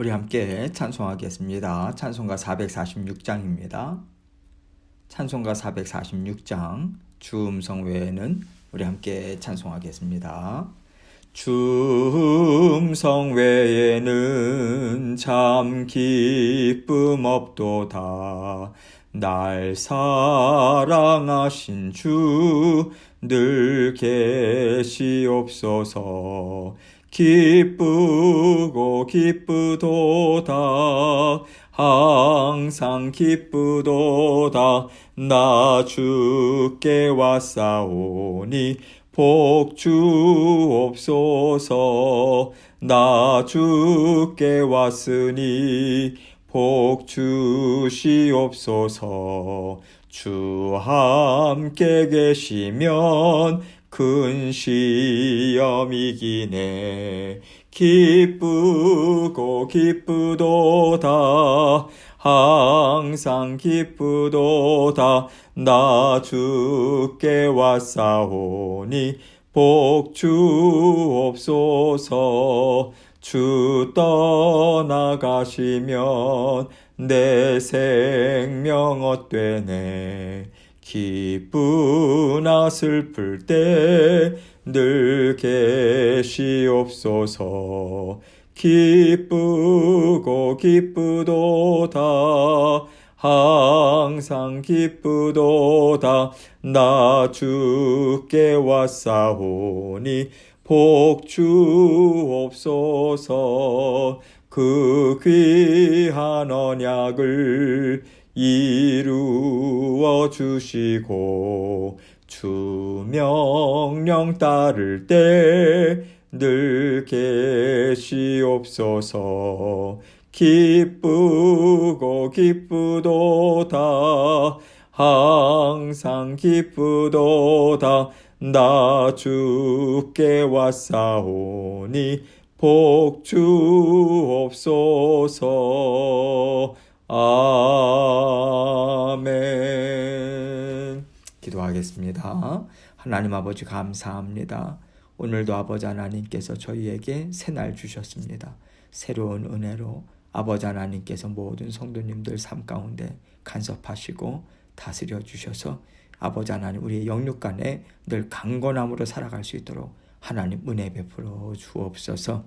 우리 함께 찬송하겠습니다. 찬송가 446장입니다. 찬송가 446장 주 음성 외에는 우리 함께 찬송하겠습니다. 주 음성 외에는 참 기쁨 없도다. 날 사랑하신 주 늘 계시옵소서. 기쁘고 기쁘도다. 항상 기쁘도다. 나 주께 왔사오니 복 주옵소서. 나 주께 왔으니 복 주시옵소서. 주 함께 계시면 큰 시험 이기네. 기쁘고 기쁘도다. 항상 기쁘도다. 나 주께 왔사오니 복 주옵소서. 주 떠나가시면 내 생명 헛되네. 기쁘나 슬플 때 늘 계시옵소서. 기쁘고 기쁘도다. 항상 기쁘도다. 나 주께 왔사오니 복 주옵소서. 그 귀한 언약을 이루어 주시고 주 명령 따를 때 늘 계시옵소서. 기쁘고 기쁘도다. 항상 기쁘도다. 나 주께 왔사오니 복 주옵소서. 아멘. 기도하겠습니다. 하나님 아버지 감사합니다. 오늘도 아버지 하나님께서 저희에게 새날 주셨습니다. 새로운 은혜로 아버지 하나님께서 모든 성도님들 삶 가운데 간섭하시고 다스려 주셔서 아버지 하나님 우리의 영육간에 늘 강건함으로 살아갈 수 있도록 하나님 은혜 베풀어 주옵소서.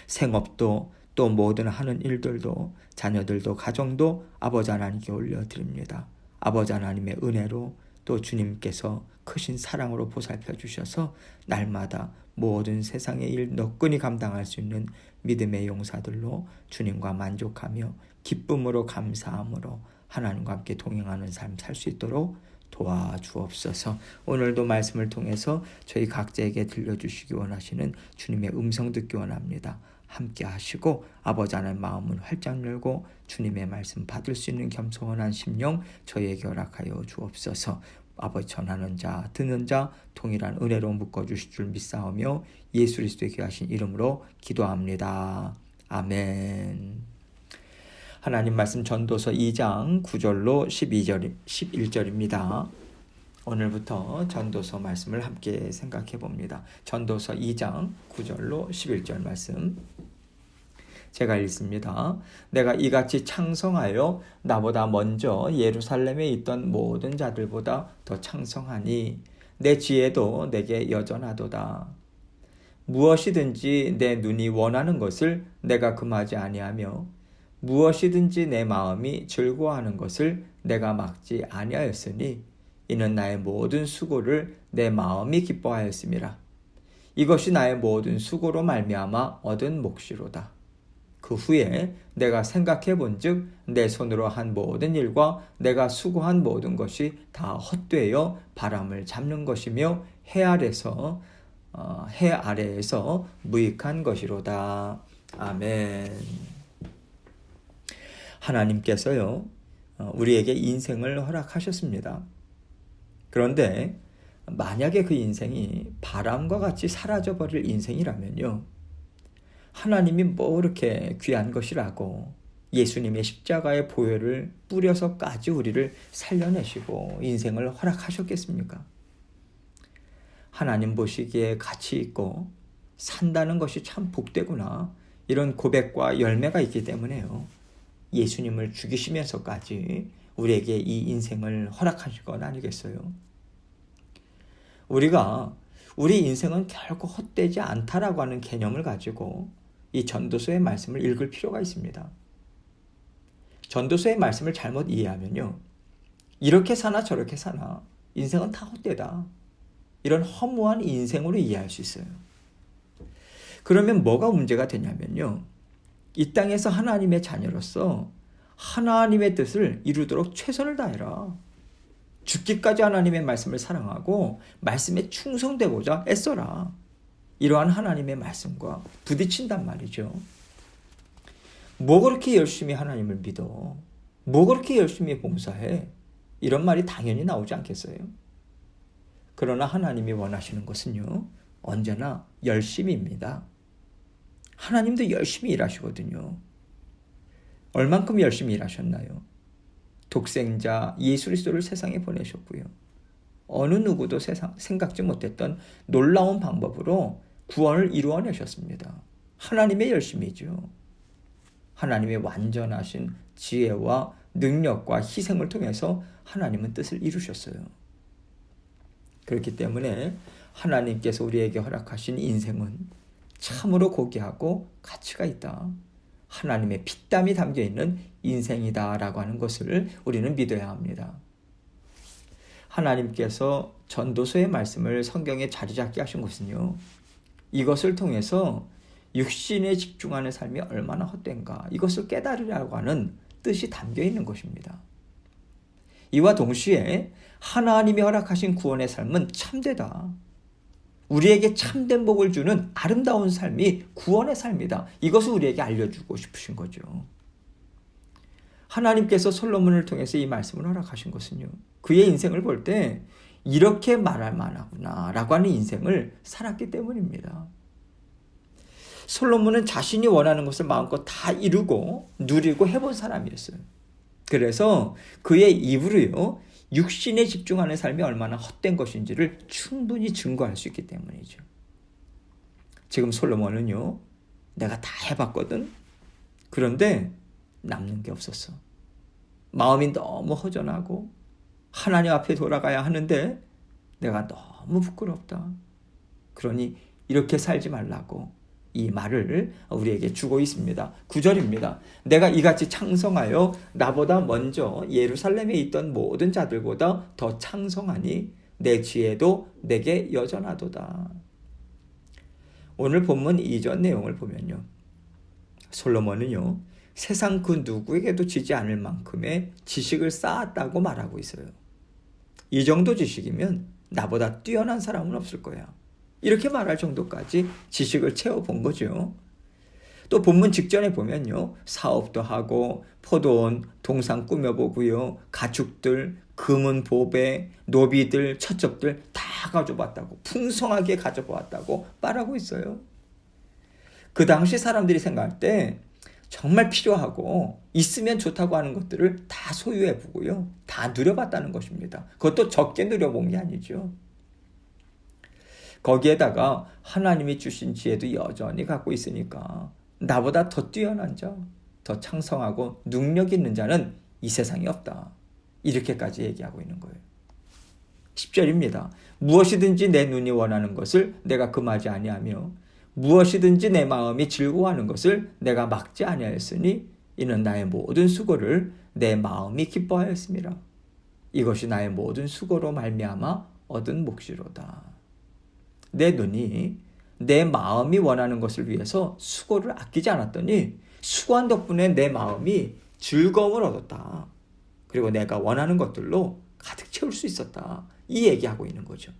생업도 또 모든 하는 일들도 자녀들도 가정도 아버지 하나님께 올려드립니다. 아버지 하나님의 은혜로 또 주님께서 크신 사랑으로 보살펴 주셔서 날마다 모든 세상의 일 너끈히 감당할 수 있는 믿음의 용사들로 주님과 만족하며 기쁨으로 감사함으로 하나님과 함께 동행하는 삶 살 수 있도록 도와주옵소서. 오늘도 말씀을 통해서 저희 각자에게 들려주시기 원하시는 주님의 음성 듣기 원합니다. 함께 하시고 아버지 하나님 마음은 활짝 열고 주님의 말씀 받을 수 있는 겸손한 심령 저희에게 허락하여 주옵소서. 아버지 전하는 자 듣는 자 동일한 은혜로 묶어주실 줄 믿사오며 예수 그리스도의 귀하신 이름으로 기도합니다. 아멘. 하나님 말씀 전도서 2장 9절로 11절입니다. 오늘부터 전도서 말씀을 함께 생각해 봅니다. 전도서 2장 9절로 11절 말씀 제가 읽습니다. 내가 이같이 창성하여 나보다 먼저 예루살렘에 있던 모든 자들보다 더 창성하니 내 지혜도 내게 여전하도다. 무엇이든지 내 눈이 원하는 것을 내가 금하지 아니하며 무엇이든지 내 마음이 즐거워하는 것을 내가 막지 아니하였으니 이는 나의 모든 수고를 내 마음이 기뻐하였음이라. 이것이 나의 모든 수고로 말미암아 얻은 몫이로다. 그 후에 내가 생각해 본즉 내 손으로 한 모든 일과 내가 수고한 모든 것이 다 헛되어 바람을 잡는 것이며 해 아래에서 무익한 것이로다. 아멘. 하나님께서요 우리에게 인생을 허락하셨습니다. 그런데 만약에 그 인생이 바람과 같이 사라져버릴 인생이라면요 하나님이 뭐 이렇게 귀한 것이라고 예수님의 십자가의 보혈을 뿌려서까지 우리를 살려내시고 인생을 허락하셨겠습니까? 하나님 보시기에 가치 있고 산다는 것이 참 복되구나 이런 고백과 열매가 있기 때문에요. 예수님을 죽이시면서까지 우리에게 이 인생을 허락하신 건 아니겠어요? 우리가 우리 인생은 결코 헛되지 않다라고 하는 개념을 가지고 이 전도서의 말씀을 읽을 필요가 있습니다. 전도서의 말씀을 잘못 이해하면요, 이렇게 사나 저렇게 사나 인생은 다 헛되다, 이런 허무한 인생으로 이해할 수 있어요. 그러면 뭐가 문제가 되냐면요, 이 땅에서 하나님의 자녀로서 하나님의 뜻을 이루도록 최선을 다해라. 죽기까지 하나님의 말씀을 사랑하고 말씀에 충성되고자 애써라. 이러한 하나님의 말씀과 부딪힌단 말이죠. 뭐 그렇게 열심히 하나님을 믿어? 뭐 그렇게 열심히 봉사해? 이런 말이 당연히 나오지 않겠어요? 그러나 하나님이 원하시는 것은요, 언제나 열심입니다. 하나님도 열심히 일하시거든요. 얼만큼 열심히 일하셨나요? 독생자 예수 그리스도를 세상에 보내셨고요. 어느 누구도 생각지 못했던 놀라운 방법으로 구원을 이루어내셨습니다. 하나님의 열심이죠. 하나님의 완전하신 지혜와 능력과 희생을 통해서 하나님은 뜻을 이루셨어요. 그렇기 때문에 하나님께서 우리에게 허락하신 인생은 참으로 고귀하고 가치가 있다. 하나님의 피땀이 담겨있는 인생이다라고 하는 것을 우리는 믿어야 합니다. 하나님께서 전도서의 말씀을 성경에 자리 잡게 하신 것은요, 이것을 통해서 육신에 집중하는 삶이 얼마나 헛된가, 이것을 깨달으려고 하는 뜻이 담겨있는 것입니다. 이와 동시에 하나님이 허락하신 구원의 삶은 참되다. 우리에게 참된 복을 주는 아름다운 삶이 구원의 삶이다. 이것을 우리에게 알려주고 싶으신 거죠. 하나님께서 솔로몬을 통해서 이 말씀을 허락하신 것은요, 그의 인생을 볼 때 이렇게 말할 만하구나 라고 하는 인생을 살았기 때문입니다. 솔로몬은 자신이 원하는 것을 마음껏 다 이루고 누리고 해본 사람이었어요. 그래서 그의 입으로요, 육신에 집중하는 삶이 얼마나 헛된 것인지를 충분히 증거할 수 있기 때문이죠. 지금 솔로몬은요, 내가 다 해봤거든. 그런데 남는 게 없었어. 마음이 너무 허전하고 하나님 앞에 돌아가야 하는데 내가 너무 부끄럽다. 그러니 이렇게 살지 말라고 이 말을 우리에게 주고 있습니다. 9절입니다. 내가 이같이 창성하여 나보다 먼저 예루살렘에 있던 모든 자들보다 더 창성하니 내 지혜도 내게 여전하도다. 오늘 본문 이전 내용을 보면요, 솔로몬은요, 세상 그 누구에게도 지지 않을 만큼의 지식을 쌓았다고 말하고 있어요. 이 정도 지식이면 나보다 뛰어난 사람은 없을 거야. 이렇게 말할 정도까지 지식을 채워본 거죠. 또 본문 직전에 보면요, 사업도 하고 포도원, 동산 꾸며보고요, 가축들, 금은 보배, 노비들, 첩첩들 다 가져봤다고, 풍성하게 가져보았다고 말하고 있어요. 그 당시 사람들이 생각할 때 정말 필요하고 있으면 좋다고 하는 것들을 다 소유해보고요, 다 누려봤다는 것입니다. 그것도 적게 누려본 게 아니죠. 거기에다가 하나님이 주신 지혜도 여전히 갖고 있으니까 나보다 더 뛰어난 자, 더 창성하고 능력 있는 자는 이 세상에 없다. 이렇게까지 얘기하고 있는 거예요. 10절입니다. 무엇이든지 내 눈이 원하는 것을 내가 금하지 아니하며 무엇이든지 내 마음이 즐거워하는 것을 내가 막지 아니하였으니 이는 나의 모든 수고를 내 마음이 기뻐하였습니다. 이것이 나의 모든 수고로 말미암아 얻은 몫이로다. 내 눈이 내 마음이 원하는 것을 위해서 수고를 아끼지 않았더니 수고한 덕분에 내 마음이 즐거움을 얻었다. 그리고 내가 원하는 것들로 가득 채울 수 있었다. 이 얘기하고 있는 거죠.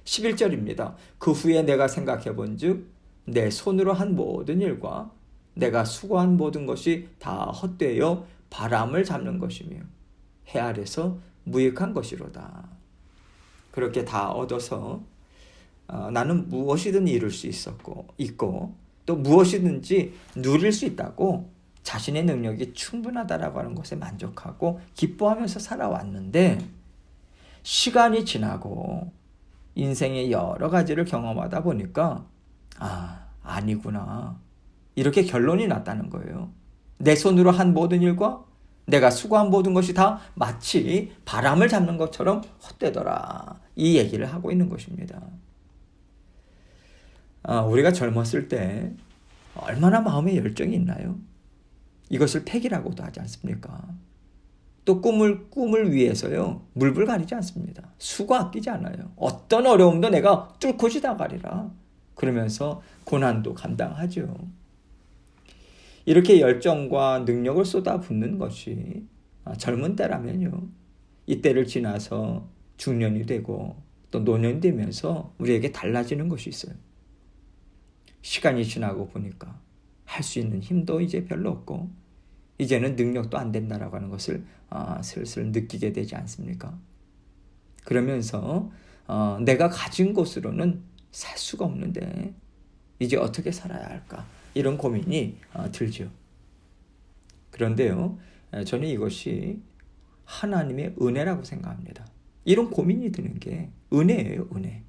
11절입니다. 그 후에 내가 생각해 본 즉 내 손으로 한 모든 일과 내가 수고한 모든 것이 다 헛되어 바람을 잡는 것이며 해 아래서 무익한 것이로다. 그렇게 다 얻어서 나는 무엇이든 이룰 수 있고 또 무엇이든지 누릴 수 있다고 자신의 능력이 충분하다라고 하는 것에 만족하고 기뻐하면서 살아왔는데, 시간이 지나고 인생의 여러 가지를 경험하다 보니까 아니구나. 이렇게 결론이 났다는 거예요. 내 손으로 한 모든 일과 내가 수고한 모든 것이 다 마치 바람을 잡는 것처럼 헛되더라. 이 얘기를 하고 있는 것입니다. 우리가 젊었을 때 얼마나 마음에 열정이 있나요? 이것을 패기라고도 하지 않습니까? 또 꿈을 위해서요, 물불 가리지 않습니다. 수고 아끼지 않아요. 어떤 어려움도 내가 뚫고 지나가리라. 그러면서 고난도 감당하죠. 이렇게 열정과 능력을 쏟아붓는 것이 젊은 때라면요, 이때를 지나서 중년이 되고 또 노년이 되면서 우리에게 달라지는 것이 있어요. 시간이 지나고 보니까 할 수 있는 힘도 이제 별로 없고 이제는 능력도 안 된다라고 하는 것을 슬슬 느끼게 되지 않습니까? 그러면서 내가 가진 것으로는 살 수가 없는데 이제 어떻게 살아야 할까? 이런 고민이 들죠. 그런데요, 저는 이것이 하나님의 은혜라고 생각합니다. 이런 고민이 드는 게 은혜예요, 은혜.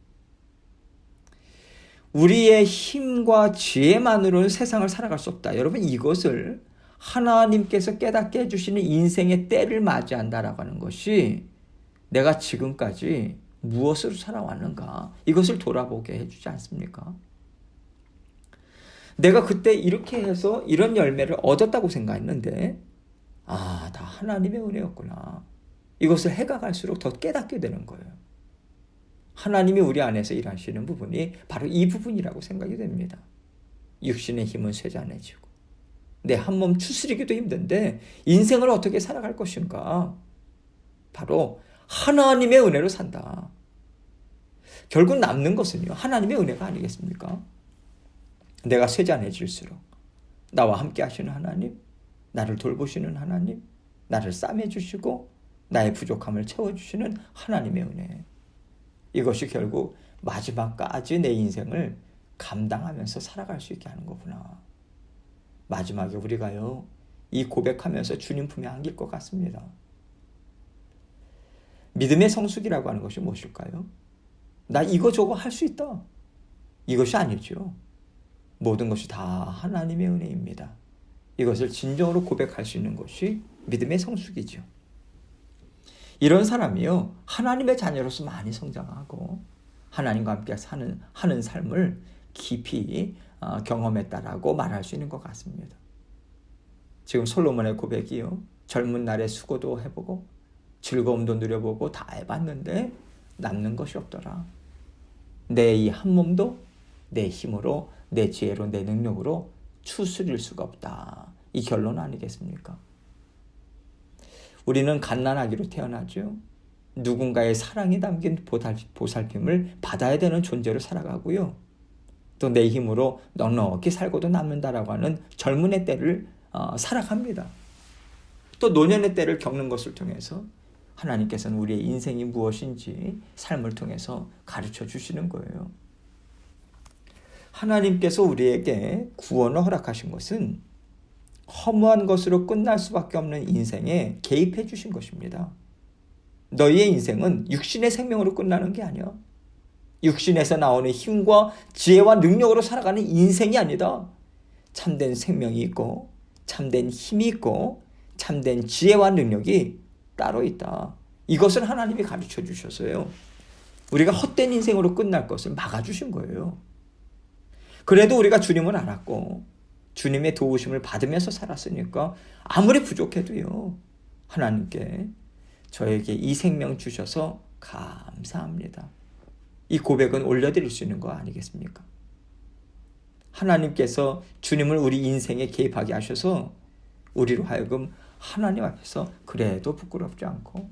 우리의 힘과 지혜만으로는 세상을 살아갈 수 없다. 여러분, 이것을 하나님께서 깨닫게 해주시는 인생의 때를 맞이한다라고 하는 것이 내가 지금까지 무엇으로 살아왔는가, 이것을 돌아보게 해주지 않습니까? 내가 그때 이렇게 해서 이런 열매를 얻었다고 생각했는데 다 하나님의 은혜였구나. 이것을 해가 갈수록 더 깨닫게 되는 거예요. 하나님이 우리 안에서 일하시는 부분이 바로 이 부분이라고 생각이 됩니다. 육신의 힘은 쇠잔해지고 내 한 몸 추스리기도 힘든데 인생을 어떻게 살아갈 것인가? 바로 하나님의 은혜로 산다. 결국 남는 것은요, 하나님의 은혜가 아니겠습니까? 내가 쇠잔해질수록 나와 함께 하시는 하나님, 나를 돌보시는 하나님, 나를 싸매주시고 나의 부족함을 채워주시는 하나님의 은혜. 이것이 결국 마지막까지 내 인생을 감당하면서 살아갈 수 있게 하는 거구나. 마지막에 우리가요, 이 고백하면서 주님 품에 안길 것 같습니다. 믿음의 성숙이라고 하는 것이 무엇일까요? 나 이거 저거 할 수 있다. 이것이 아니죠. 모든 것이 다 하나님의 은혜입니다. 이것을 진정으로 고백할 수 있는 것이 믿음의 성숙이죠. 이런 사람이요, 하나님의 자녀로서 많이 성장하고 하나님과 함께 하는 삶을 깊이 경험했다라고 말할 수 있는 것 같습니다. 지금 솔로몬의 고백이요, 젊은 날의 수고도 해보고 즐거움도 누려보고 다 해봤는데 남는 것이 없더라. 내 이 한 몸도 내 힘으로, 내 지혜로, 내 능력으로 추스릴 수가 없다. 이 결론 아니겠습니까? 우리는 갓난아기로 태어나죠. 누군가의 사랑이 담긴 보살핌을 받아야 되는 존재로 살아가고요. 또 내 힘으로 넉넉히 살고도 남는다라고 하는 젊은의 때를 살아갑니다. 또 노년의 때를 겪는 것을 통해서 하나님께서는 우리의 인생이 무엇인지 삶을 통해서 가르쳐 주시는 거예요. 하나님께서 우리에게 구원을 허락하신 것은 허무한 것으로 끝날 수밖에 없는 인생에 개입해 주신 것입니다. 너희의 인생은 육신의 생명으로 끝나는 게 아니야. 육신에서 나오는 힘과 지혜와 능력으로 살아가는 인생이 아니다. 참된 생명이 있고 참된 힘이 있고 참된 지혜와 능력이 따로 있다. 이것을 하나님이 가르쳐 주셨어요. 우리가 헛된 인생으로 끝날 것을 막아주신 거예요. 그래도 우리가 주님을 알았고 주님의 도우심을 받으면서 살았으니까 아무리 부족해도요, 하나님께 저에게 이 생명 주셔서 감사합니다. 이 고백은 올려드릴 수 있는 거 아니겠습니까? 하나님께서 주님을 우리 인생에 개입하게 하셔서 우리로 하여금 하나님 앞에서 그래도 부끄럽지 않고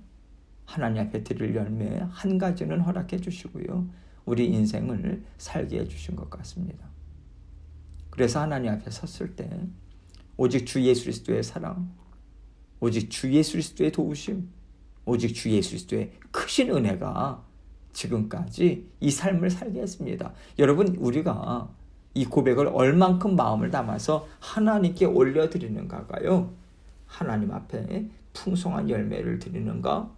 하나님 앞에 드릴 열매 한 가지는 허락해 주시고요, 우리 인생을 살게 해주신 것 같습니다. 그래서 하나님 앞에 섰을 때 오직 주 예수 그리스도의 사랑, 오직 주 예수 그리스도의 도우심, 오직 주 예수 그리스도의 크신 은혜가 지금까지 이 삶을 살게 했습니다. 여러분, 우리가 이 고백을 얼만큼 마음을 담아서 하나님께 올려드리는가가요, 하나님 앞에 풍성한 열매를 드리는가,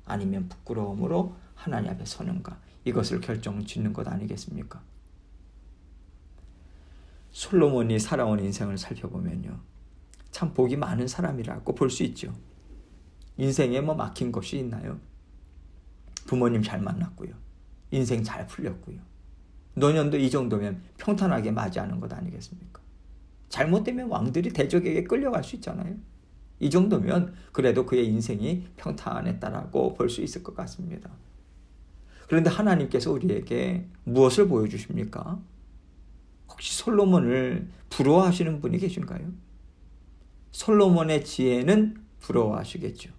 아니면 부끄러움으로 하나님 앞에 서는가, 이것을 결정짓는 것 아니겠습니까? 솔로몬이 살아온 인생을 살펴보면요, 참 복이 많은 사람이라고 볼 수 있죠. 인생에 뭐 막힌 것이 있나요? 부모님 잘 만났고요, 인생 잘 풀렸고요, 노년도 이 정도면 평탄하게 맞이하는 것 아니겠습니까? 잘못되면 왕들이 대적에게 끌려갈 수 있잖아요. 이 정도면 그래도 그의 인생이 평탄했다라고 볼 수 있을 것 같습니다. 그런데 하나님께서 우리에게 무엇을 보여주십니까? 혹시 솔로몬을 부러워하시는 분이 계신가요? 솔로몬의 지혜는 부러워하시겠죠.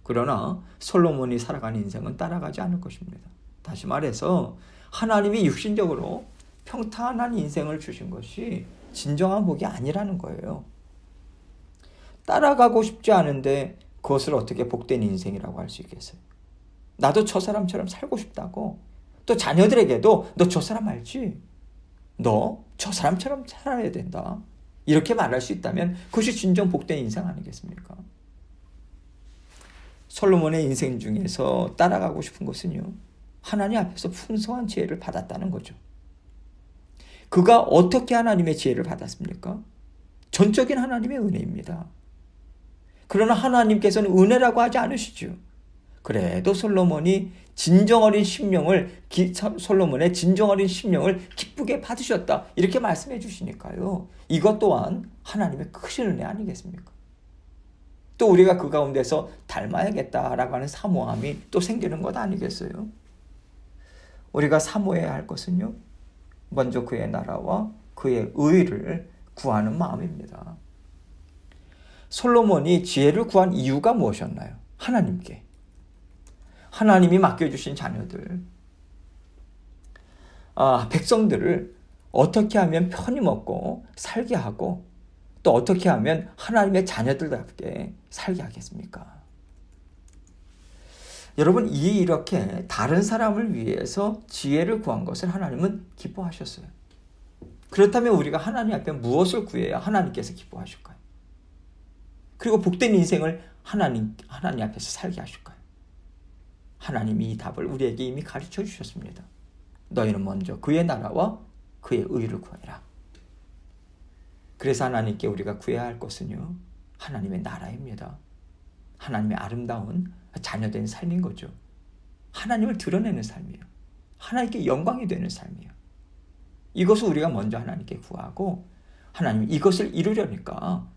그러나 솔로몬이 살아간 인생은 따라가지 않을 것입니다. 다시 말해서 하나님이 육신적으로 평탄한 인생을 주신 것이 진정한 복이 아니라는 거예요. 따라가고 싶지 않은데 그것을 어떻게 복된 인생이라고 할 수 있겠어요? 나도 저 사람처럼 살고 싶다고, 또 자녀들에게도 너 저 사람 알지? 너 저 사람처럼 살아야 된다, 이렇게 말할 수 있다면 그것이 진정 복된 인생 아니겠습니까? 솔로몬의 인생 중에서 따라가고 싶은 것은요, 하나님 앞에서 풍성한 지혜를 받았다는 거죠. 그가 어떻게 하나님의 지혜를 받았습니까? 전적인 하나님의 은혜입니다. 그러나 하나님께서는 은혜라고 하지 않으시죠. 그래도 솔로몬의 진정 어린 심령을 기쁘게 받으셨다, 이렇게 말씀해 주시니까요, 이것 또한 하나님의 크신 은혜 아니겠습니까? 또 우리가 그 가운데서 닮아야겠다라고 하는 사모함이 또 생기는 것 아니겠어요? 우리가 사모해야 할 것은요, 먼저 그의 나라와 그의 의를 구하는 마음입니다. 솔로몬이 지혜를 구한 이유가 무엇이었나요? 하나님께. 하나님이 맡겨주신 자녀들, 백성들을 어떻게 하면 편히 먹고 살게 하고, 또 어떻게 하면 하나님의 자녀들답게 살게 하겠습니까? 여러분, 이렇게 다른 사람을 위해서 지혜를 구한 것을 하나님은 기뻐하셨어요. 그렇다면 우리가 하나님 앞에 무엇을 구해야 하나님께서 기뻐하실까요? 그리고 복된 인생을 하나님 앞에서 살게 하실까요? 하나님이 이 답을 우리에게 이미 가르쳐 주셨습니다. 너희는 먼저 그의 나라와 그의 의를 구해라. 그래서 하나님께 우리가 구해야 할 것은요, 하나님의 나라입니다. 하나님의 아름다운 자녀된 삶인 거죠. 하나님을 드러내는 삶이에요. 하나님께 영광이 되는 삶이에요. 이것을 우리가 먼저 하나님께 구하고, 하나님이 이것을 이루려니까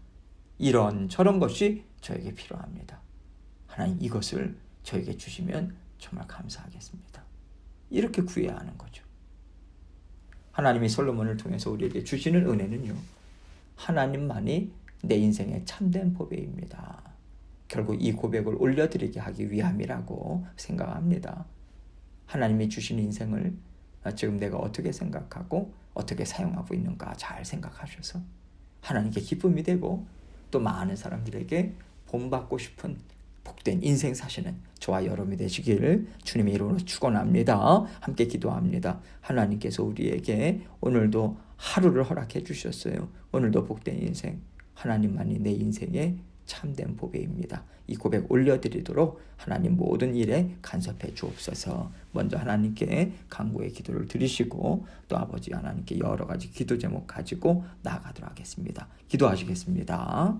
이런 저런 것이 저에게 필요합니다. 하나님 이것을 저에게 주시면 정말 감사하겠습니다. 이렇게 구해야 하는 거죠. 하나님이 솔로몬을 통해서 우리에게 주시는 은혜는요, 하나님만이 내 인생의 참된 보배입니다. 결국 이 고백을 올려드리게 하기 위함이라고 생각합니다. 하나님이 주신 인생을 지금 내가 어떻게 생각하고 어떻게 사용하고 있는가 잘 생각하셔서 하나님께 기쁨이 되고, 또 많은 사람들에게 본받고 싶은 복된 인생 사시는 저와 여러분이 되시기를 주님의 이름으로 축원합니다. 함께 기도합니다. 하나님께서 우리에게 오늘도 하루를 허락해 주셨어요. 오늘도 복된 인생, 하나님만이 내 인생의 참된 보배입니다. 이 고백 올려드리도록 하나님 모든 일에 간섭해 주옵소서. 먼저 하나님께 간구의 기도를 드리시고, 또 아버지 하나님께 여러 가지 기도 제목 가지고 나아가도록 하겠습니다. 기도하시겠습니다.